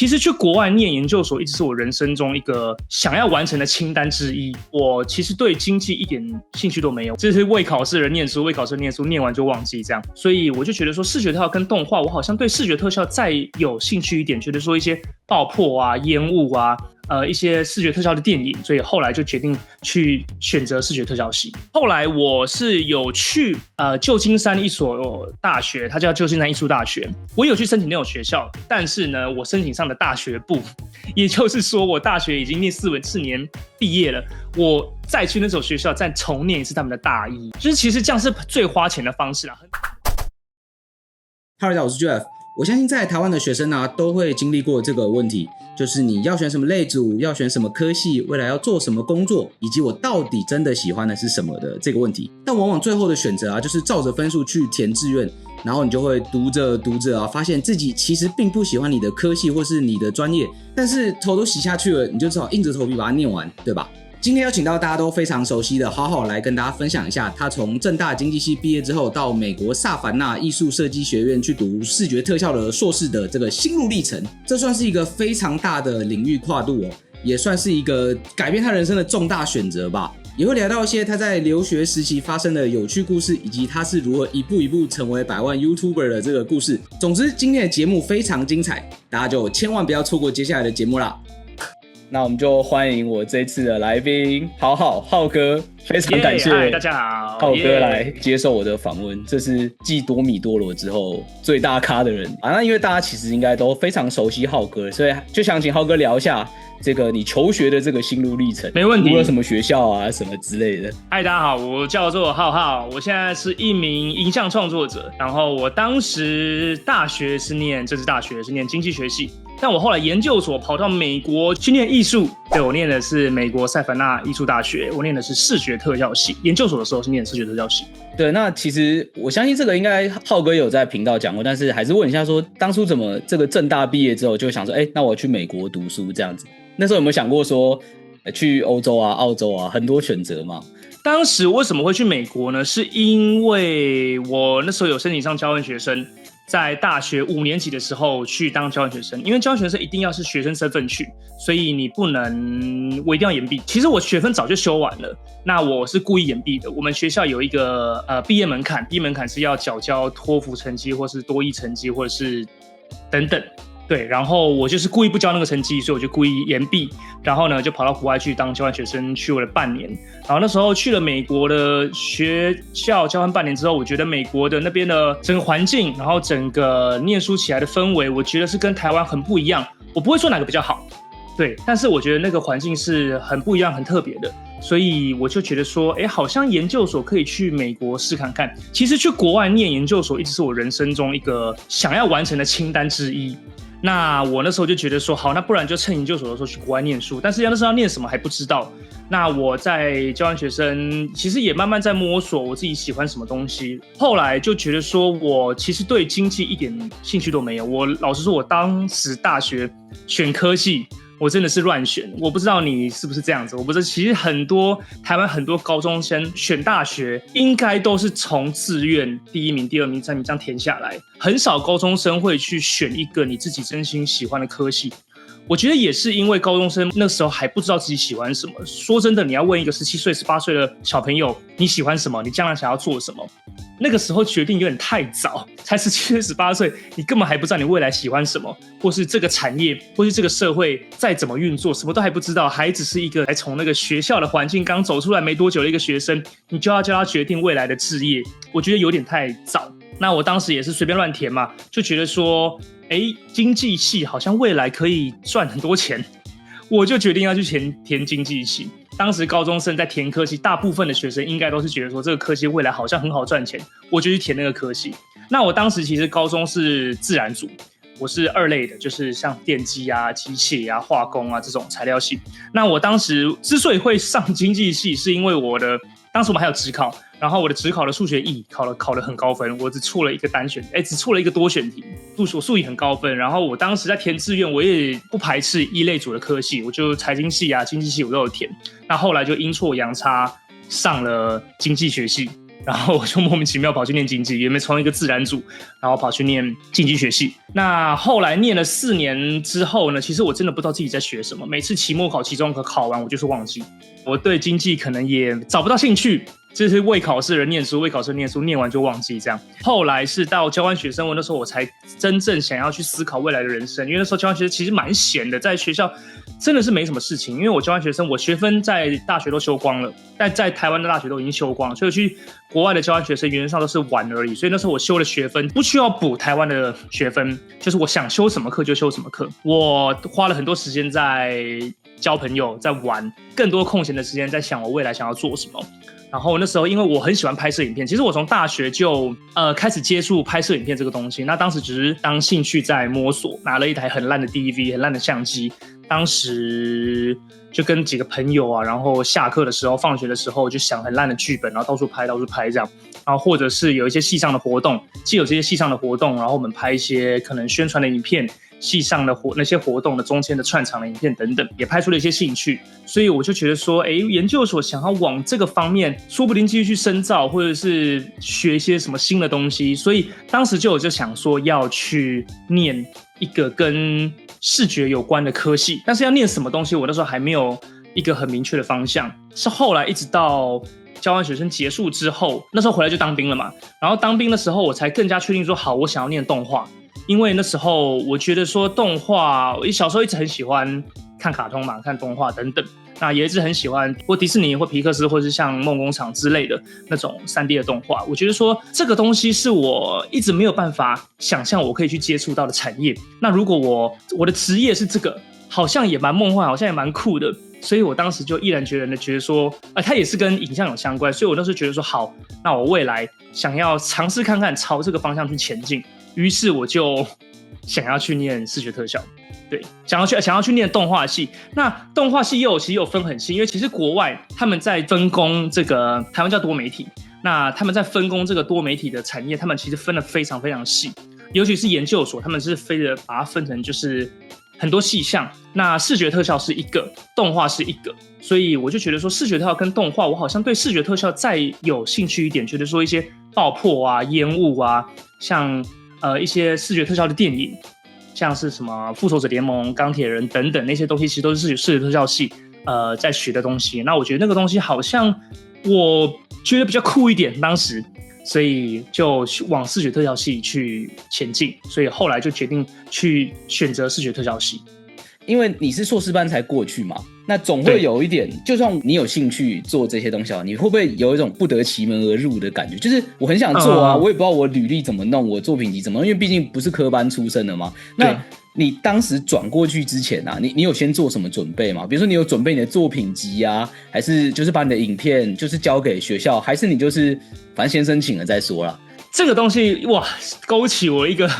其实去国外念研究所一直是我人生中一个想要完成的清单之一。我其实对经济一点兴趣都没有，这是为考试而念书，为考试而念书，念完就忘记这样。所以我就觉得说视觉特效跟动画，我好像对视觉特效再有兴趣一点，觉得说一些爆破啊、烟雾啊。一些视觉特效的电影，所以后来就决定去选择视觉特效系。后来我是有去旧金山一所大学，它叫旧金山艺术大学，我有去申请那所学校，但是呢，我申请上的大学部，也就是说我大学已经念4年毕业了，我再去那所学校再重念一次他们的大一，就是其实这样是最花钱的方式啦。Hello， 大家好，我是 Jeff。我相信在台湾的学生都会经历过这个问题，就是你要选什么类组，要选什么科系，未来要做什么工作，以及我到底真的喜欢的是什么的这个问题。但往往最后的选择就是照着分数去填志愿，然后你就会读着发现自己其实并不喜欢你的科系或是你的专业，但是头都洗下去了，你就只好硬着头皮把它念完，对吧？今天邀请到大家都非常熟悉的好好来跟大家分享一下，他从政大经济系毕业之后，到美国萨凡纳艺术设计学院去读视觉特效的硕士的这个心路历程。这算是一个非常大的领域跨度也算是一个改变他人生的重大选择吧。也会聊到一些他在留学时期发生的有趣故事，以及他是如何一步一步成为百万 YouTuber 的这个故事。总之，今天的节目非常精彩，大家就千万不要错过接下来的节目啦。那我们就欢迎我这次的来宾浩哥，非常感谢大家好，浩哥来接受我的访问。这是继多米多罗之后最大咖的人那因为大家其实应该都非常熟悉浩哥，所以就想请浩哥聊一下这个你求学的这个心路历程。没问题，读了什么学校啊什么之类的。嗨，大家好，我叫做浩，我现在是一名影像创作者，然后我当时大学是念政治大学，是念经济学系，但我后来研究所跑到美国去念艺术，对，我念的是美国塞凡纳艺术大学，我念的是视觉特效系，研究所的时候是念视觉特效系。对，那其实我相信这个应该浩哥有在频道讲过，但是还是问一下说，当初怎么这个政大毕业之后就想说，那我去美国读书这样子？那时候有没有想过说，去欧洲啊、澳洲啊，很多选择嘛？当时为什么会去美国呢？是因为我那时候有申请上交换学生，在大学5年级的时候去当交换学生，因为交换学生一定要是学生身份去，所以你不能，我一定要延毕。其实我学分早就修完了，那我是故意延毕的。我们学校有一个毕业门槛，毕业门槛是要缴交托福成绩，或是多益成绩，或者是等等。对，然后我就是故意不交那个成绩，所以我就故意延毕，然后呢就跑到国外去当交换学生，去了半年。然后那时候去了美国的学校交换半年之后，我觉得美国的那边的整个环境，然后整个念书起来的氛围，我觉得是跟台湾很不一样。我不会说哪个比较好，对，但是我觉得那个环境是很不一样、很特别的。所以我就觉得说，好像研究所可以去美国试看看。其实去国外念研究所一直是我人生中一个想要完成的清单之一。那我那时候就觉得说，好，那不然就趁研究所的时候去国外念书，但是那时候要念什么还不知道。那我在交换学生其实也慢慢在摸索我自己喜欢什么东西。后来就觉得说，我其实对经济一点兴趣都没有。我老实说，我当时大学选科系，我真的是乱选，我不知道你是不是这样子。我不知道，其实台湾很多高中生选大学，应该都是从志愿第1名、第2名、3名这样填下来，很少高中生会去选一个你自己真心喜欢的科系。我觉得也是因为高中生那时候还不知道自己喜欢什么。说真的，你要问一个17岁、18岁的小朋友你喜欢什么，你将来想要做什么，那个时候决定有点太早，才17岁、18岁，你根本还不知道你未来喜欢什么，或是这个产业，或是这个社会再怎么运作，什么都还不知道，还只是一个还从那个学校的环境刚走出来没多久的一个学生，你就要叫他决定未来的志业，我觉得有点太早。那我当时也是随便乱填嘛，就觉得说经济系好像未来可以赚很多钱，我就决定要去填经济系。当时高中生在填科系，大部分的学生应该都是觉得说这个科系未来好像很好赚钱，我就去填那个科系。那我当时其实高中是自然组，我是2类的，就是像电机啊、机械啊、化工啊这种材料系。那我当时之所以会上经济系，是因为当时我们还有指考，然后我的指考的数学 E 考得很高分，我只错了一个只错了一个多选题，我数 E 很高分。然后我当时在填志愿，我也不排斥1类组的科系，我就财经系啊、经济系我都有填。那后来就阴错阳差上了经济学系。然后我就莫名其妙跑去念经济，原本从一个自然组，然后跑去念经济学系。那后来念了4年之后呢，其实我真的不知道自己在学什么，每次期末考、期中考考完，我就是忘记。我对经济可能也找不到兴趣，就是为考试而念书，为考试念书，念完就忘记这样。后来是到交换学生，我那时候我才真正想要去思考未来的人生，因为那时候交换学生其实蛮闲的，在学校真的是没什么事情。因为我交换学生，我学分在大学都修光了，但在台湾的大学都已经修光了，所以去国外的交换学生原则上都是玩而已。所以那时候我修的学分不需要补台湾的学分，就是我想修什么课就修什么课。我花了很多时间在交朋友，在玩，更多空闲的时间在想我未来想要做什么。然后那时候因为我很喜欢拍摄影片，其实我从大学就开始接触拍摄影片这个东西，那当时只是当兴趣在摸索，拿了一台很烂的 DV 很烂的相机，当时就跟几个朋友啊，然后下课的时候放学的时候就想很烂的剧本，然后到处拍这样，然后或者是有一些系上的活动，既有这些系上的活动，然后我们拍一些可能宣传的影片，系上的那些活动的中间的串场的影片等等，也拍出了一些兴趣。所以我就觉得说，研究所想要往这个方面，说不定继续去深造，或者是学一些什么新的东西。所以当时就想说要去念一个跟视觉有关的科系，但是要念什么东西，我那时候还没有一个很明确的方向。是后来一直到交换学生结束之后，那时候回来就当兵了嘛，然后当兵的时候我才更加确定说，好，我想要念动画。因为那时候我觉得说动画，我小时候一直很喜欢看卡通嘛，看动画等等，那也一直很喜欢或迪士尼或皮克斯或是像梦工厂之类的那种 3D 的动画。我觉得说这个东西是我一直没有办法想象我可以去接触到的产业。那如果我的职业是这个，好像也蛮梦幻，好像也蛮酷的。所以我当时就毅然决然的觉得说，它也是跟影像有相关。所以我那时候觉得说，好，那我未来想要尝试看看朝这个方向去前进。于是我就想要去念视觉特效，对，想要去念动画系。那动画系其实有分很细，因为其实国外他们在分工这个，台湾叫多媒体，那他们在分工这个多媒体的产业，他们其实分得非常非常细，尤其是研究所，他们是把它分成就是很多细项。那视觉特效是一个，动画是一个，所以我就觉得说视觉特效跟动画，我好像对视觉特效再有兴趣一点，觉得说一些爆破啊、烟雾啊，像一些视觉特效的电影，像是什么复仇者联盟、钢铁人等等那些东西，其实都是视觉特效系在学的东西。那我觉得那个东西好像我觉得比较酷一点，当时，所以就往视觉特效系去前进。所以后来就决定去选择视觉特效系。因为你是硕士班才过去嘛，那总会有一点，就算你有兴趣做这些东西，你会不会有一种不得其门而入的感觉？就是我很想做啊，我也不知道我履历怎么弄，我作品集怎么弄，因为毕竟不是科班出身的嘛。那你当时转过去之前啊，你有先做什么准备吗？比如说你有准备你的作品集啊，还是就是把你的影片就是交给学校，还是你就是反正先申请了再说啦？这个东西哇，勾起我一个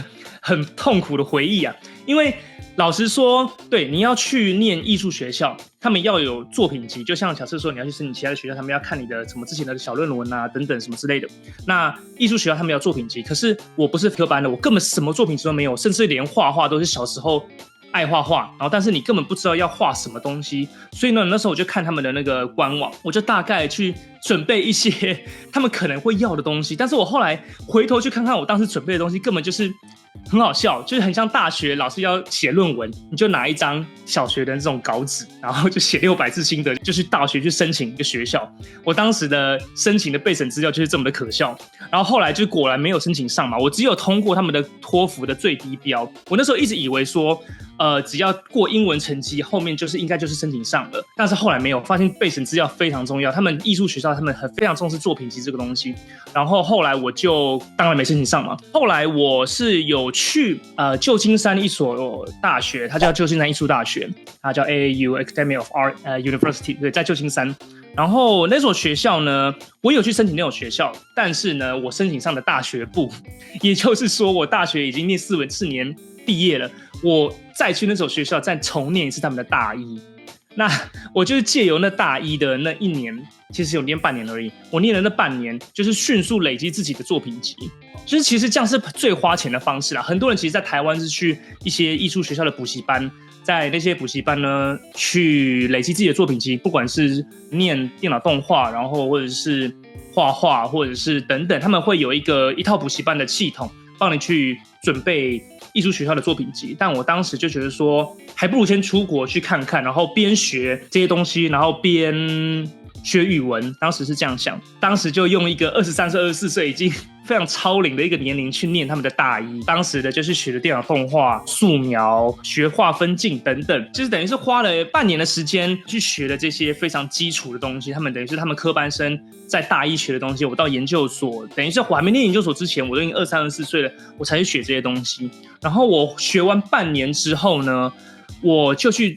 很痛苦的回忆啊，因为老实说，对，你要去念艺术学校，他们要有作品集，就像假设说你要去申请其他的学校，他们要看你的什么之前的小论文啊等等什么之类的。那艺术学校他们要作品集，可是我不是科班的，我根本什么作品集都没有，甚至连画画都是小时候爱画画，然后但是你根本不知道要画什么东西，所以呢，那时候我就看他们的那个官网，我就大概去准备一些他们可能会要的东西。但是我后来回头去看看我当时准备的东西，根本就是很好笑，就是很像大学老师要写论文，你就拿一张小学的这种稿纸，然后就写600字心得，就去大学去申请一个学校。我当时的申请的备审资料就是这么的可笑，然后后来就果然没有申请上嘛，我只有通过他们的托福的最低标。我那时候一直以为说，只要过英文成绩，后面应该就是申请上了，但是后来没有，发现备审资料非常重要。他们艺术学校他们非常重视作品集这个东西，然后后来我就当然没申请上嘛。后来我是有去旧金山一所大学，它叫旧金山艺术大学，它叫 AAU Academy of Art University， 对，在旧金山。然后那所学校呢，我有去申请那所学校，但是呢，我申请上的大学部，也就是说我大学已经念4年毕业了，我再去那所学校再重念一次他们的大一。那我就是借由那大一的那1年，其实有念半年而已，我念了那半年，就是迅速累积自己的作品集。就是其实这样是最花钱的方式啦。很多人其实在台湾是去一些艺术学校的补习班，在那些补习班呢去累积自己的作品集，不管是念电脑动画，然后或者是画画，或者是等等，他们会有一套补习班的系统帮你去准备艺术学校的作品集。但我当时就觉得说，还不如先出国去看看，然后边学这些东西，然后边学语文。当时是这样想，当时就用一个23岁、24岁已经非常超龄的一个年龄去念他们的大一。当时的就是学的电脑动画、素描、学画分镜等等，就是等于是花了半年的时间去学的这些非常基础的东西。他们等于是他们科班生在大一学的东西，我到研究所，等于是我还没念研究所之前，我都已经23、24岁了，我才去学这些东西。然后我学完半年之后呢，我就去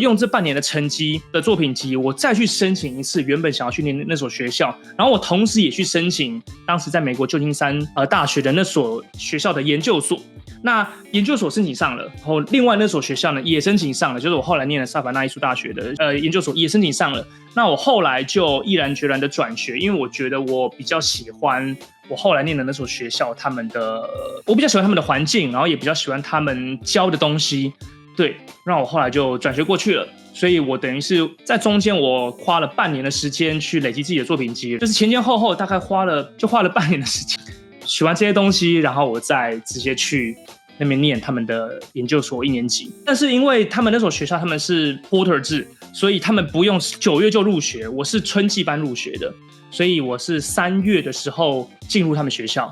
用这半年的成绩的作品集，我再去申请一次原本想要去念那所学校，然后我同时也去申请当时在美国旧金山大学的那所学校的研究所。那研究所申请上了，然后另外那所学校呢也申请上了，就是我后来念的萨凡纳艺术大学的研究所也申请上了。那我后来就毅然决然的转学，因为我觉得我比较喜欢我后来念的那所学校，我比较喜欢他们的环境，然后也比较喜欢他们教的东西。对，让我后来就转学过去了。所以我等于是在中间我花了半年的时间去累积自己的作品集，就是前前后后大概花了半年的时间学完这些东西，然后我再直接去那边念他们的研究所1年级。但是因为他们那所学校他们是 porter 制，所以他们不用9月就入学，我是春季班入学的，所以我是3月的时候进入他们学校。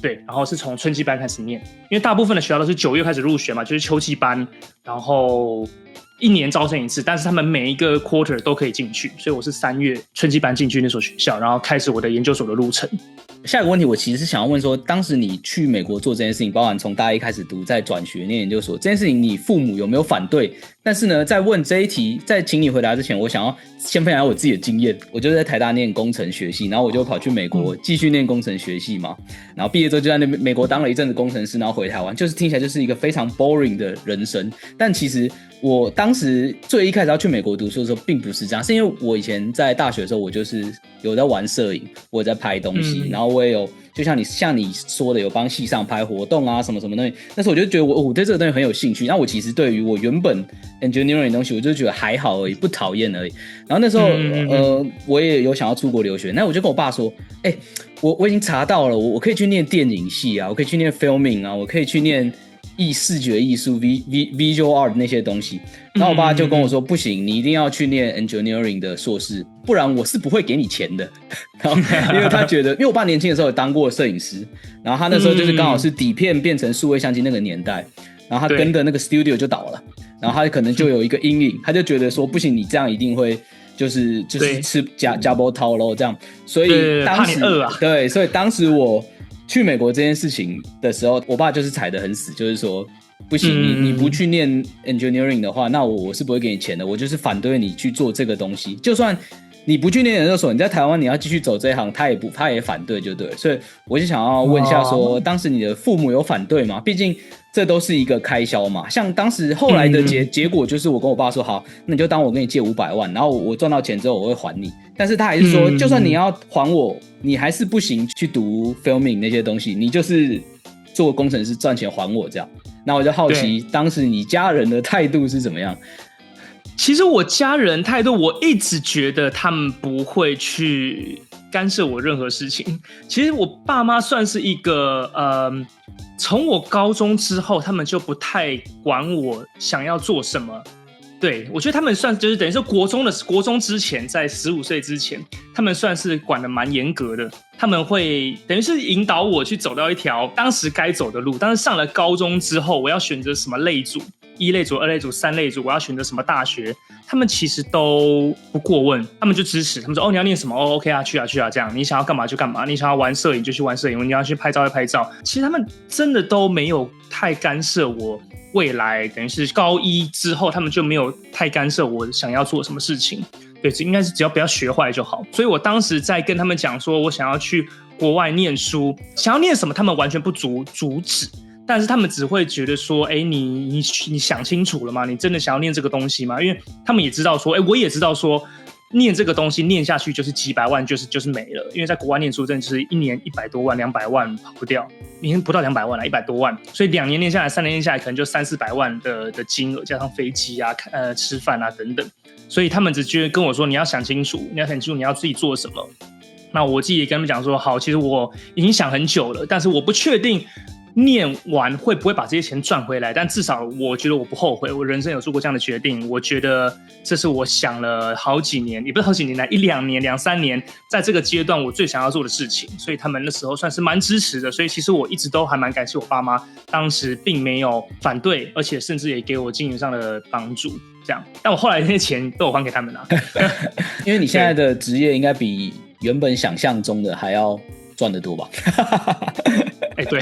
对，然后是从春季班开始念，因为大部分的学校都是9月开始入学嘛，就是秋季班，然后1年招生一次，但是他们每一个 quarter 都可以进去，所以我是3月春季班进去那所学校，然后开始我的研究所的路程。下一个问题，我其实是想要问说，当时你去美国做这件事情，包含从大一开始读，再转学念研究所，这件事情你父母有没有反对？但是呢，在问这一题，在请你回答之前，我想要先分享我自己的经验。我就是在台大念工程学系，然后我就跑去美国继续念工程学系嘛。然后毕业之后就在美国当了一阵子工程师，然后回台湾，就是听起来就是一个非常 boring 的人生。但其实我当时最一开始要去美国读书的时候，并不是这样，是因为我以前在大学的时候，我就是有在玩摄影，我有在拍东西，然后我也有就像你说的，有帮系上拍活动啊什么什么东西。那时候我就觉得我对这个东西很有兴趣。那我其实对于我原本 engineering 的东西，我就觉得还好而已，不讨厌而已。然后那时候我也有想要出国留学，那我就跟我爸说，我已经查到了，我可以去念电影系啊，我可以去念 filming 啊，我可以去念视觉艺术 visual art 那些东西。然后我爸就跟我说，不行，你一定要去念 engineering 的硕士，不然我是不会给你钱的。然后因为他觉得，因为我爸年轻的时候有当过摄影师，然后他那时候就是刚好是底片变成数位相机那个年代，然后他跟的那个 studio 就倒了，然后他可能就有一个阴影，他就觉得说不行，你这样一定会就是吃加波涛咯这样。所以当时怕你饿啊。对，所以当时我去美国这件事情的时候，我爸就是踩得很死，就是说不行，你不去念 engineering 的话，那我是不会给你钱的，我就是反对你去做这个东西。就算你不去念研究所，你在台湾你要继续走这一行，他也反对就对了。所以我就想要问一下说，当时你的父母有反对吗？毕竟这都是一个开销嘛。像当时后来的结果就是我跟我爸说，好，那你就当我跟你借500万，然后我赚到钱之后我会还你。但是他还是说，就算你要还我，你还是不行去读 filming 那些东西，你就是做工程师赚钱还我这样。那我就好奇，当时你家人的态度是怎么样？其实我家人态度，我一直觉得他们不会去干涉我任何事情。其实我爸妈算是一个从我高中之后，他们就不太管我想要做什么。对，我觉得他们算就是等于是国中之前，在15岁之前，他们算是管得蛮严格的。他们会等于是引导我去走到一条当时该走的路。但是上了高中之后，我要选择什么类组，1类组、2类组、3类组，我要选择什么大学，他们其实都不过问，他们就支持。他们说，你要念什么？OK 啊，去啊，这样。你想要干嘛就干嘛，你想要玩摄影就去玩摄影，你要去拍照就拍照。其实他们真的都没有太干涉我未来，等于是高1之后，他们就没有太干涉我想要做什么事情。对，应该是只要不要学坏就好。所以我当时在跟他们讲说，我想要去国外念书，想要念什么，他们完全不阻止。但是他们只会觉得说，哎，你想清楚了吗？你真的想要念这个东西吗？因为他们也知道说，哎，我也知道说，念这个东西念下去就是几百万，就是没了。因为在国外念书，真的就是一年100多万、200万跑不掉，年不到200万了，100多万。所以2年念下来、3年念下来，可能就300-400万的金额，加上飞机啊、吃饭啊等等。所以他们只觉得跟我说，你要想清楚，你要自己做什么。那我自己也跟他们讲说，好，其实我已经想很久了，但是我不确定念完会不会把这些钱赚回来，但至少我觉得我不后悔，我人生有做过这样的决定。我觉得这是我想了好几年，也不是好几年来，1-2年、2-3年，在这个阶段我最想要做的事情。所以他们那时候算是蛮支持的，所以其实我一直都还蛮感谢我爸妈，当时并没有反对，而且甚至也给我经营上的帮助。这样，但我后来那些钱都有还给他们了。因为你现在的职业应该比原本想象中的还要赚得多吧？哎，对，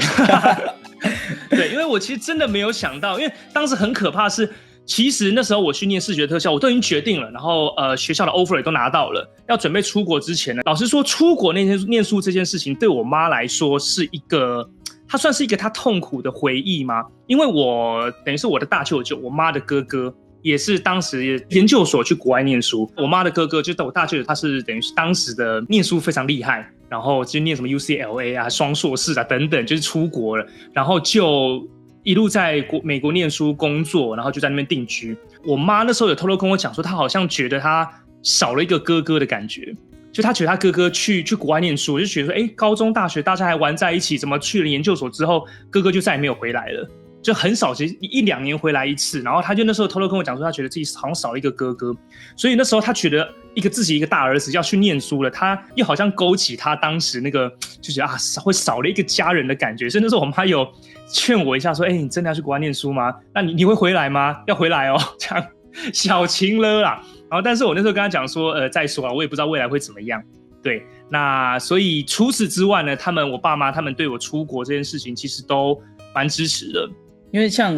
对，因为我其实真的没有想到，因为当时很可怕是，其实那时候我去念视觉特效，我都已经决定了，然后学校的 offer 也都拿到了，要准备出国之前呢，老实说，出国念书这件事情对我妈来说是一个，她算是一个她痛苦的回忆吗？因为我等于是我的大舅舅，我妈的哥哥。也是当时研究所去国外念书，我妈的哥哥就是我大舅舅，他是等于是当时的念书非常厉害，然后就念什么 UCLA 啊、双硕士啊等等，就是出国了，然后就一路在美国念书工作，然后就在那边定居。我妈那时候有偷偷跟我讲说，她好像觉得她少了一个哥哥的感觉，就她觉得她哥哥去国外念书，我就觉得说，哎，高中大学大家还玩在一起，怎么去了研究所之后，哥哥就再也没有回来了。就很少，其实1-2年回来一次，然后他就那时候偷偷跟我讲说，他觉得自己好像少了一个哥哥，所以那时候他觉得自己一个大儿子要去念书了，他又好像勾起他当时那个就觉得会少了一个家人的感觉，所以那时候我妈有劝我一下说，哎，你真的要去国外念书吗？那你会回来吗？要回来哦，这样小情了啦。然后但是我那时候跟他讲说，再说啊，我也不知道未来会怎么样。对，那所以除此之外呢，我爸妈他们对我出国这件事情其实都蛮支持的。因为像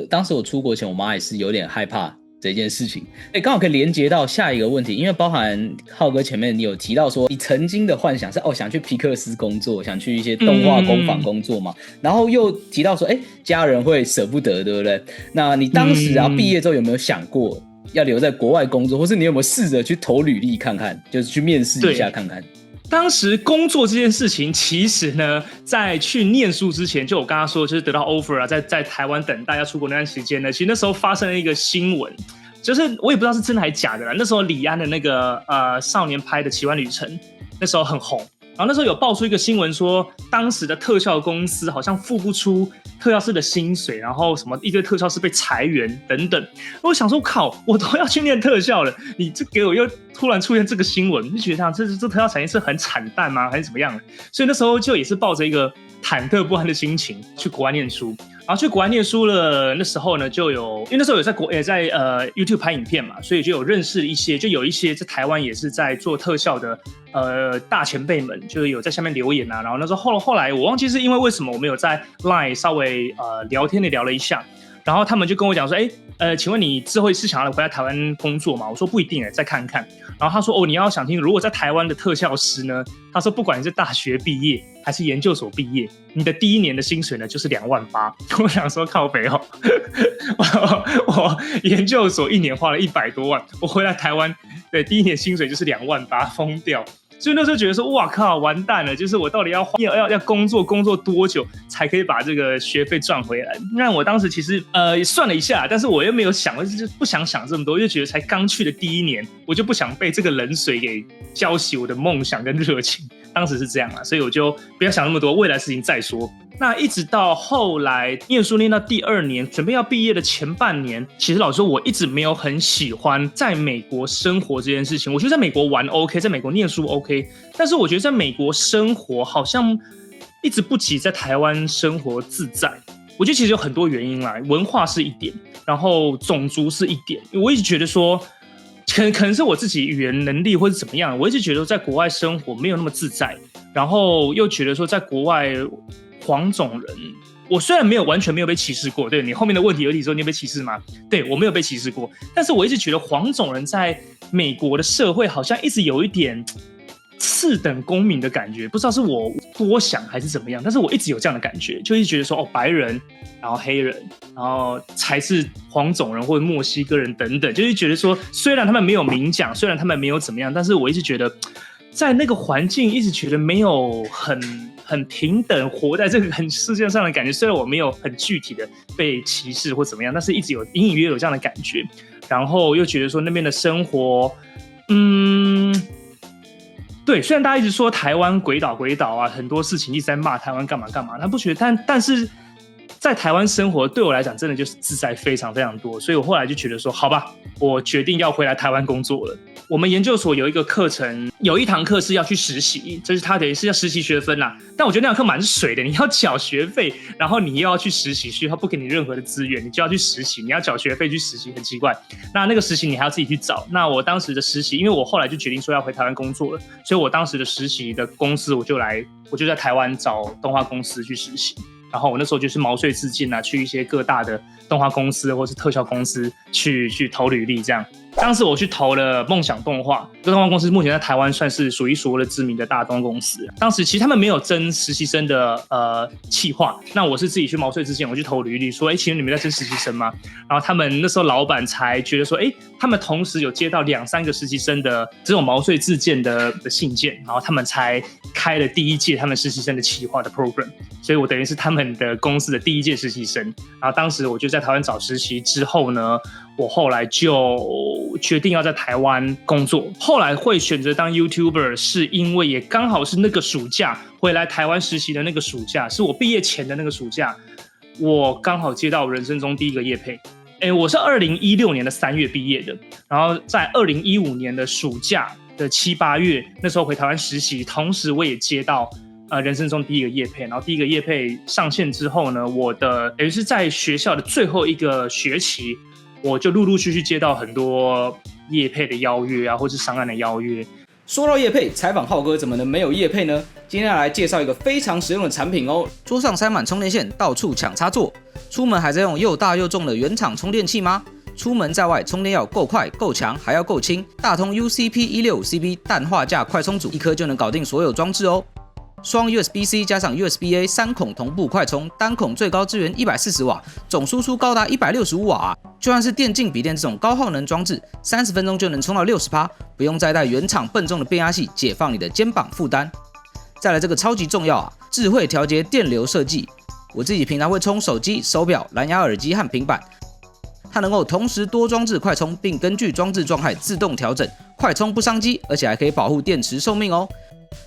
当时我出国前，我妈也是有点害怕这件事情。刚好可以连接到下一个问题，因为包含浩哥前面你有提到说，你曾经的幻想是想去皮克斯工作，想去一些动画工坊工作嘛，然后又提到说，家人会舍不得，对不对？那你当时毕业之后有没有想过要留在国外工作，或是你有没有试着去投履历看看，就是去面试一下看看？当时工作这件事情，其实呢，在去念书之前，就我刚刚说，就是得到 offer 啊，在台湾等待要出国那段时间呢，其实那时候发生了一个新闻，就是我也不知道是真的还是假的啦。那时候李安的那个少年拍的《奇幻旅程》，那时候很红。然后那时候有爆出一个新闻说，当时的特效公司好像付不出特效师的薪水，然后什么一堆特效师被裁员等等。我想说，靠，我都要去念特效了，你这给我又突然出现这个新闻，就觉得这特效产业是很惨淡吗？还是怎么样的？所以那时候就也是抱着一个忐忑不安的心情去国外念书。然后去国外念书了，那时候呢就有，因为那时候也在YouTube 拍影片嘛，所以就有认识一些，就有一些在台湾也是在做特效的大前辈们，就是有在下面留言啊。然后那时候后来我忘记是因为什么，我们有在 Line 稍微聊天的聊了一下，然后他们就跟我讲说，请问你之后是想要回来台湾工作吗？我说不一定，再看看。然后他说，你要想听，如果在台湾的特效师呢，他说不管你是大学毕业还是研究所毕业，你的第1年的薪水呢就是28000。我想说靠北哦，我研究所1年花了100多万，我回来台湾对第1年薪水就是28000，疯掉。所以那时候觉得说，哇靠，完蛋了！就是我到底要工作多久才可以把这个学费赚回来？那我当时其实算了一下，但是我又没有想，就不想想这么多，就觉得才刚去的第1年，我就不想被这个冷水给浇熄我的梦想跟热情。当时是这样啊，所以我就不要想那么多，未来事情再说。那一直到后来念书念到第2年，准备要毕业的前半年，其实老实说，我一直没有很喜欢在美国生活这件事情。我觉得在美国玩 OK， 在美国念书 OK， 但是我觉得在美国生活好像一直不及在台湾生活自在。我觉得其实有很多原因啦，文化是一点，然后种族是一点。我一直觉得说，可能是我自己语言能力或是怎么样，我一直觉得在国外生活没有那么自在，然后又觉得说在国外黄种人，我虽然完全没有被歧视过，对，你后面的问题有你说你有被歧视吗？对，我没有被歧视过，但是我一直觉得黄种人在美国的社会好像一直有一点次等公民的感觉，不知道是我多想还是怎么样，但是我一直有这样的感觉，就一直觉得说哦，白人，然后黑人，然后才是黄种人或者墨西哥人等等，就是觉得说虽然他们没有明讲，虽然他们没有怎么样，但是我一直觉得在那个环境一直觉得没有很平等活在这个世界上的感觉，虽然我没有很具体的被歧视或怎么样，但是一直有隐隐约约有这样的感觉，然后又觉得说那边的生活，对，虽然大家一直说台湾鬼岛啊，很多事情一直在骂台湾干嘛干嘛，他不觉得，但是在台湾生活对我来讲真的就是自在非常非常多，所以我后来就觉得说，好吧，我决定要回来台湾工作了。我们研究所有一个课程，有一堂课是要去实习，就是它等于是要实习学分啦。但我觉得那堂课蛮水的，你要缴学费，然后你又要去实习，学校不给你任何的资源，你就要去实习，你要缴学费去实习，很奇怪。那个实习你还要自己去找。那我当时的实习，因为我后来就决定说要回台湾工作了，所以我当时的实习的公司我就在台湾找动画公司去实习。然后我那时候就是毛遂自荐啊，去一些各大的动画公司或是特效公司去投履历这样。当时我去投了梦想动画，这个动画公司目前在台湾算是数一数二的知名的大动画公司。当时其实他们没有征实习生的企划，那我是自己去毛遂自荐，我去投履历说，请问你们在征实习生吗？然后他们那时候老板才觉得说，他们同时有接到2-3个实习生的这种毛遂自荐的信件，然后他们才开了第一届他们实习生的企划的 program， 所以我等于是他们的公司的第一届实习生。然后当时我就在台湾找实习之后呢，我后来就决定要在台湾工作。后来会选择当 YouTuber 是因为也刚好是那个暑假回来台湾实习的那个暑假，是我毕业前的那个暑假，我刚好接到我人生中第一个业配。我是2016年的3月毕业的，然后在2015年的暑假的7-8月，那时候回台湾实习，同时我也接到人生中第一个业配。然后第一个业配上线之后呢，我的等于是在学校的最后一个学期，我就陆陆续续接到很多业配的邀约啊，或是商案的邀约。说到业配，采访浩哥怎么能没有业配呢？今天要来介绍一个非常实用的产品哦。桌上塞满充电线，到处抢插座。出门还在用又大又重的原厂充电器吗？出门在外充电要够快、够强，还要够轻。大通 UCP165CP 氮化镓快充组，一颗就能搞定所有装置哦。双 USB-C 加上 USB-A 3孔同步快充，单孔最高支援140瓦，总输出高达165瓦就算是电竞笔电这种高耗能装置，30分钟就能充到60%，不用再带原厂笨重的变压器，解放你的肩膀负担。再来这个超级重要智慧调节电流设计。我自己平常会充手机、手表、蓝牙耳机和平板，它能够同时多装置快充，并根据装置状态自动调整，快充不伤机，而且还可以保护电池寿命哦。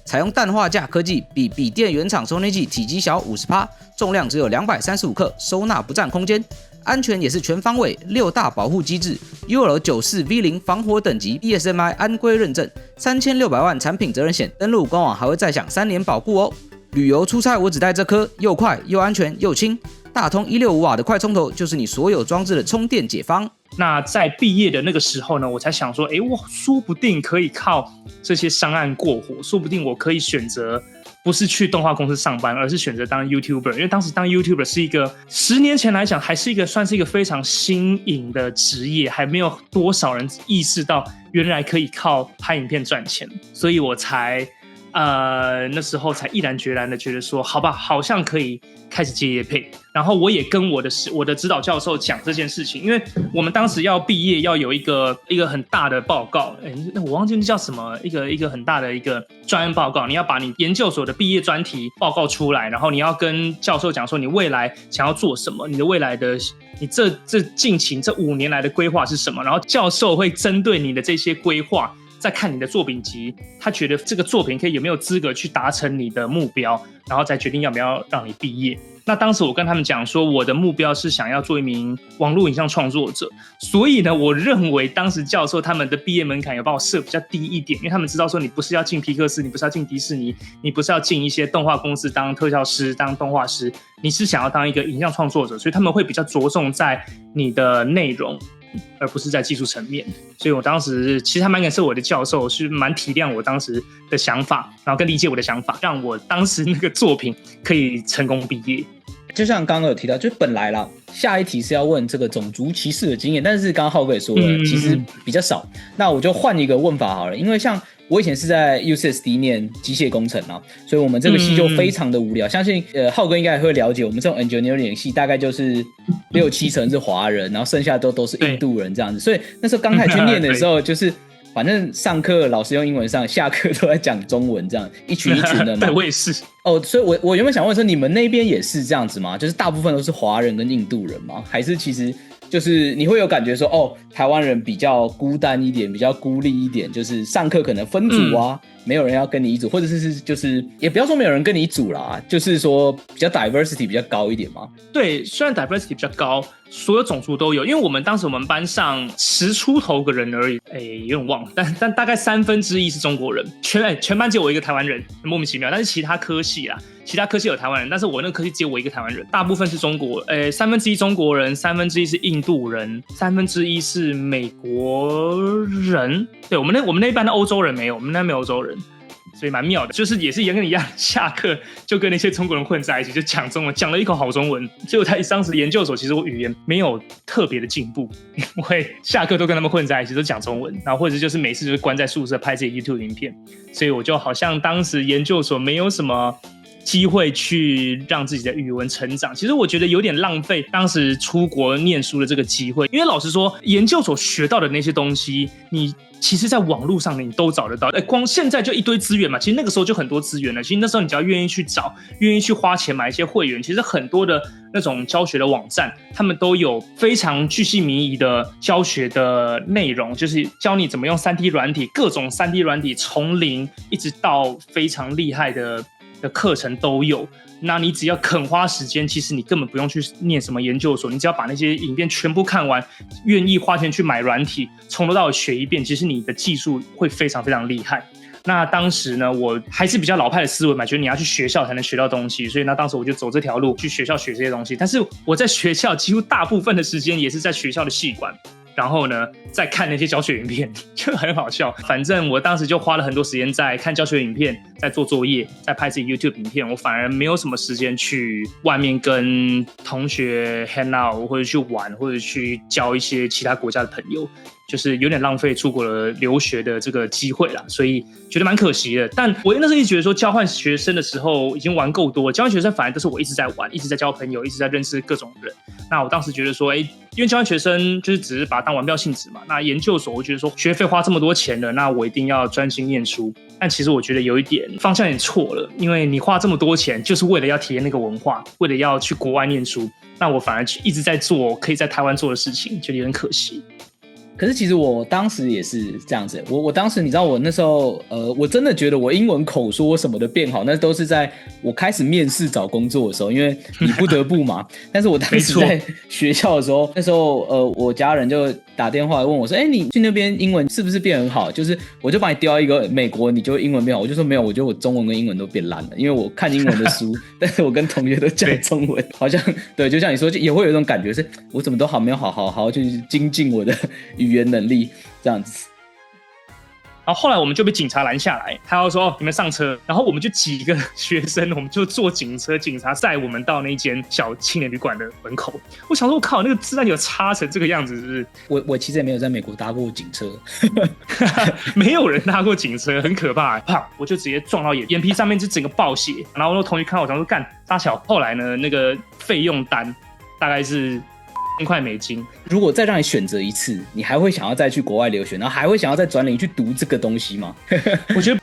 采用氮化镓科技，比笔电原厂充电器体积小50%，重量只有235克，收纳不占空间。安全也是全方位，6大保护机制 ，UL94V0 防火等级 ，ESMI 安规认证，3600万产品责任险，登录官网还会再享3年保固哦。旅游出差我只带这颗，又快又安全又轻。大通165瓦的快充头就是你所有装置的充电解方。那在毕业的那个时候呢，我才想说，我说不定可以靠这些商案过活，说不定我可以选择不是去动画公司上班，而是选择当 YouTuber。因为当时当 YouTuber 是一个10年前来讲，还是算是一个非常新颖的职业，还没有多少人意识到原来可以靠拍影片赚钱，所以我才那时候才毅然决然的觉得说，好吧，好像可以开始接业配。然后我也跟我的指导教授讲这件事情，因为我们当时要毕业要有一个很大的报告，我忘记那叫什么，一个很大的一个专案报告，你要把你研究所的毕业专题报告出来，然后你要跟教授讲说你未来想要做什么，你的未来的你这近期这5年来的规划是什么，然后教授会针对你的这些规划再看你的作品集，他觉得这个作品有没有资格去达成你的目标，然后再决定要不要让你毕业。那当时我跟他们讲说，我的目标是想要做一名网络影像创作者，所以呢，我认为当时教授他们的毕业门槛有把我设比较低一点，因为他们知道说你不是要进皮克斯，你不是要进迪士尼，你不是要进一些动画公司当特效师、当动画师，你是想要当一个影像创作者，所以他们会比较着重在你的内容，而不是在技术层面。所以我当时其实还蛮感谢我的教授，是蛮体谅我当时的想法，然后更理解我的想法，让我当时那个作品可以成功毕业。就像刚刚有提到，就本来啦，下一题是要问这个种族歧视的经验，但是刚刚浩哥也说了，其实比较少。那我就换一个问法好了，因为像我以前是在 UCSD 念机械工程啊，所以我们这个系就非常的无聊。相信浩哥应该也会了解，我们这种 engineering 系大概就是6-7成是华人，然后剩下都是印度人这样子。所以那时候刚开始去念的时候，就是反正上课老师用英文上，下课都在讲中文，这样一群一群的嘛。对，我也是。哦，所以我原本想问说，你们那边也是这样子吗？就是大部分都是华人跟印度人吗？还是其实就是你会有感觉说，哦，台湾人比较孤单一点，比较孤立一点，就是上课可能分组啊，没有人要跟你一组，或者是就是也不要说没有人跟你一组啦，就是说比较 diversity 比较高一点嘛。对，虽然 diversity 比较高，所有种族都有，因为我们当时我们班上10出头个人而已，有点忘了，但大概1/3是中国人，全班只有我一个台湾人，莫名其妙。但是其他科系有台湾人，但是我那个科系只有我一个台湾人，大部分是中国，1/3中国人，1/3是印度人，1/3是美国人。对，我们那班的欧洲人没有，我们那没有欧洲人。所以蛮妙的，就是也是跟你一样，下课就跟那些中国人混在一起，就讲中文，讲了一口好中文。所以我在当时研究所，其实我语言没有特别的进步，因为下课都跟他们混在一起，都讲中文，然后或者就是每次就是关在宿舍拍自己 YouTube 影片，所以我就好像当时研究所没有什么机会去让自己的语文成长。其实我觉得有点浪费当时出国念书的这个机会，因为老实说，研究所学到的那些东西，你其实在网络上你都找得到，光现在就一堆资源嘛，其实那个时候就很多资源了。其实那时候你只要愿意去找，愿意去花钱买一些会员，其实很多的那种教学的网站，他们都有非常巨细靡遗的教学的内容，就是教你怎么用 3D 软体，各种 3D 软体从零一直到非常厉害的课程都有。那你只要肯花时间，其实你根本不用去念什么研究所，你只要把那些影片全部看完，愿意花钱去买软体，从头到尾学一遍，其实你的技术会非常非常厉害。那当时呢，我还是比较老派的思维嘛，觉得你要去学校才能学到东西，所以那当时我就走这条路，去学校学这些东西。但是我在学校几乎大部分的时间也是在学校的系馆，然后呢再看那些教学影片，就很好笑。反正我当时就花了很多时间在看教学影片，在做作业，在拍自己 YouTube 影片，我反而没有什么时间去外面跟同学 hang out， 或者去玩，或者去交一些其他国家的朋友，就是有点浪费出国的留学的这个机会啦，所以觉得蛮可惜的。但我那时候一直觉得说，交换学生的时候已经玩够多了，交换学生反而都是我一直在玩，一直在交朋友，一直在认识各种人。那我当时觉得说，因为交换学生就是只是把它当玩票性质嘛。那研究所我觉得说，学费花这么多钱了，那我一定要专心念书。但其实我觉得有一点方向有点错了，因为你花这么多钱，就是为了要体验那个文化，为了要去国外念书。那我反而一直在做可以在台湾做的事情，觉得有点可惜。可是其实我当时也是这样子，我当时你知道我那时候我真的觉得我英文口说什么的变好，那都是在我开始面试找工作的时候，因为你不得不嘛。但是我当时在学校的时候，那时候我家人就打电话问我说，你去那边英文是不是变很好？就是我就把你丢到一个美国，你就英文变好。我就说没有，我觉得我中文跟英文都变烂了，因为我看英文的书，但是我跟同学都讲中文，好像对，就像你说，也会有一种感觉是，我怎么都没有好好去精进我的语言能力这样子。然后后来我们就被警察拦下来，他要说你们上车，然后我们就几个学生，我们就坐警车，警察载我们到那间小青年旅馆的门口。我想说，我靠，那个子弹有插成这个样子，是不是？我其实也没有在美国搭过警车，没有人搭过警车，很可怕。啪，我就直接撞到眼皮上面，就整个爆血。然后我同学看到我，想说干大小。后来呢，那个费用单大概是$1000。如果再让你选择一次，你还会想要再去国外留学，然后还会想要再转领去读这个东西吗？我觉得